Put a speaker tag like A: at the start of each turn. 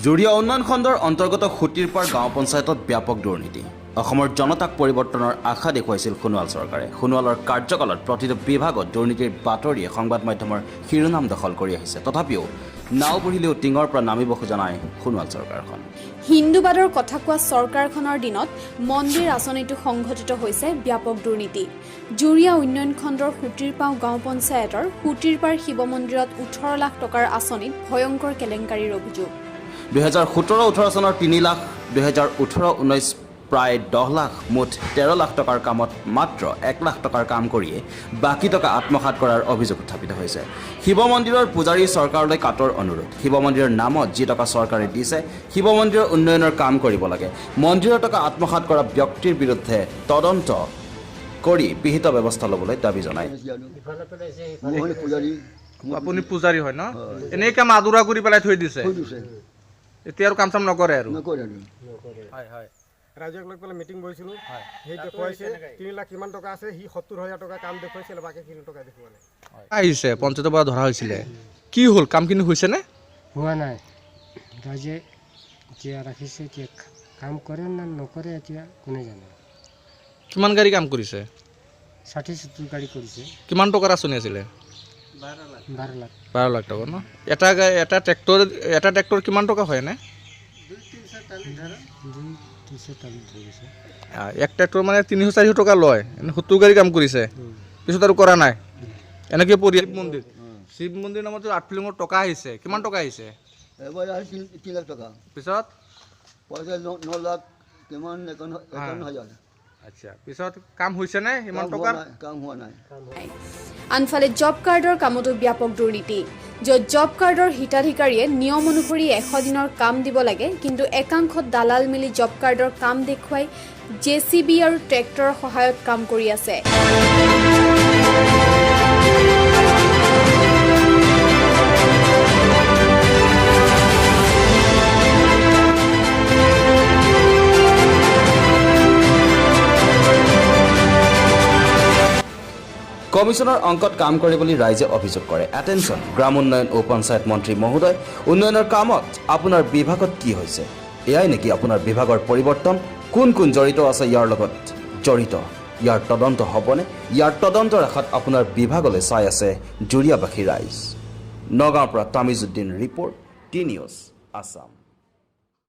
A: জুৰিয়া উন্নয়ন খণ্ডৰ অন্তৰ্গত খুটিৰপাৰ গাঁও পঞ্চায়তত ব্যাপক দুৰ্নীতি। অসমৰ জনতাক পৰিৱৰ্তনৰ আশা দেখুৱাইছিল সোণোৱাল চৰকাৰে। সোণোৱালৰ কাৰ্যকালত প্ৰতিটো বিভাগত দুৰ্নীতিৰ বাতৰিয়ে সংবাদ মাধ্যমৰ শিৰোনাম দখল কৰি আহিছে। তথাপিও নাও বুঢ়িলেও টিঙৰ পৰা নামিব খোজা নাই সোণোৱাল চৰকাৰখন।
B: হিন্দুবাদৰ কথা কোৱা চৰকাৰখনৰ দিনত মন্দিৰ আঁচনিটো সংঘটিত হৈছে ব্যাপক দুৰ্নীতি। জুৰিয়া উন্নয়ন খণ্ডৰ খুটিৰপাও গাঁও পঞ্চায়তৰ খুটিৰপাৰ শিৱ মন্দিৰত 18 লাখ টকাৰ আঁচনিত ভয়ংকৰ কেলেংকাৰীৰ অভিযোগ।
A: 2017-18 চনৰ 3 লাখ, 2018-19 প্ৰায় 10 লাখ, মুঠ 13 লাখ টকাৰ কামত মাত্ৰ 1 লাখ টকাৰ কাম কৰিয়ে বাকী টকা আত্মসাৎ কৰাৰ অভিযোগ উত্থাপিত হৈছে। শিৱ মন্দিৰৰ পূজাৰী চৰকাৰলৈ কাটৰ অনুৰোধ। শিৱ মন্দিৰৰ নামত যি টকা চৰকাৰে দিছে, শিৱ মন্দিৰৰ উন্নয়নৰ কাম কৰিব লাগে। মন্দিৰৰ টকা আত্মসাৎ কৰা ব্যক্তিৰ বিৰুদ্ধে তদন্ত কৰি বিহিত ব্যৱস্থা ল'বলৈ দাবী জনায়।
C: আপুনি পূজাৰী হয় ন? এনেই কাম আধৰুৱা কৰি পেলাই থৈ দিছে, এতিয়া আৰু কাম চাম নকৰে আৰু।
D: ৰাইজক লৈ পেলাই মিটিং বহিছিলোঁ, সেই দেখুৱাইছে 3 লাখ কিমান টকা আছে, সি 70,000 টকা কাম দেখুৱাইছিল, বাকী কিমান টকা দেখুওৱা নাই।
C: আহিছে পঞ্চায়তৰ পৰা ধৰা হৈছিলে, কি হ'ল কামখিনি হৈছেনে?
E: হোৱা নাই। ৰাইজে এতিয়া ৰাখিছে, এতিয়া কাম কৰে না নকৰে এতিয়া কোনে জানে।
C: কিমান গাড়ী কাম কৰিছে?
E: 60-70 গাড়ী কৰিছে।
C: কিমান টকাৰ আঁচনি আছিলে?
E: 12 লাখ।
C: 12 লাখ টকা ন? এটা ট্ৰেক্টৰ কিমান টকা হয় এনে?
E: 2-300 টালি ধৰিছে।
C: এক ট্ৰেক্টৰ মানে 300-400 টকা লয়। এনে 70 গাড়ী কাম কৰিছে, পিছত আৰু কৰা নাই। এনেকৈ পৰি শিৱ মন্দিৰ নামত 8 ফিলিঙৰ টকা আহিছে, কিমান টকা আহিছে?
F: এবাৰ 3 লাখ টকা,
C: পিছত
F: পইচা 9 লাখ কিমান 51,000।
C: আচ্ছা, পিছত কাম হৈছেনে ইমান টকাৰ?
F: কাম হোৱা নাই।
B: আনফালে জব কাৰ্ডৰ কামতো ব্যাপক দুৰ্নীতি, য'ত জব কাৰ্ডৰ হিতাধিকাৰীয়ে নিয়ম অনুসৰি 100 দিনৰ কাম দিব লাগে, কিন্তু একাংশত দালাল মিলি জব কাৰ্ডৰ কাম দেখুৱাই JCB আৰু ট্ৰেক্টৰৰ সহায়ত কাম কৰি আছে।
A: কমিশনৰ অংকত কাম কৰে বুলি ৰাইজে অভিযোগ কৰে। এটেনশ্যন গ্ৰাম উন্নয়ন ও পঞ্চায়ত মন্ত্ৰী মহোদয়, উন্নয়নৰ কামত আপোনাৰ বিভাগত কি হৈছে? এয়াই নেকি আপোনাৰ বিভাগৰ পৰিৱৰ্তন? কোন কোন জড়িত আছে ইয়াৰ লগত জড়িত? ইয়াৰ তদন্ত হ'বনে? ইয়াৰ তদন্তৰ আশাত আপোনাৰ বিভাগলৈ চাই আছে জুৰিয়াবাসী ৰাইজ। নগাঁৱৰ পৰা Tamizuddin report, T news Assam.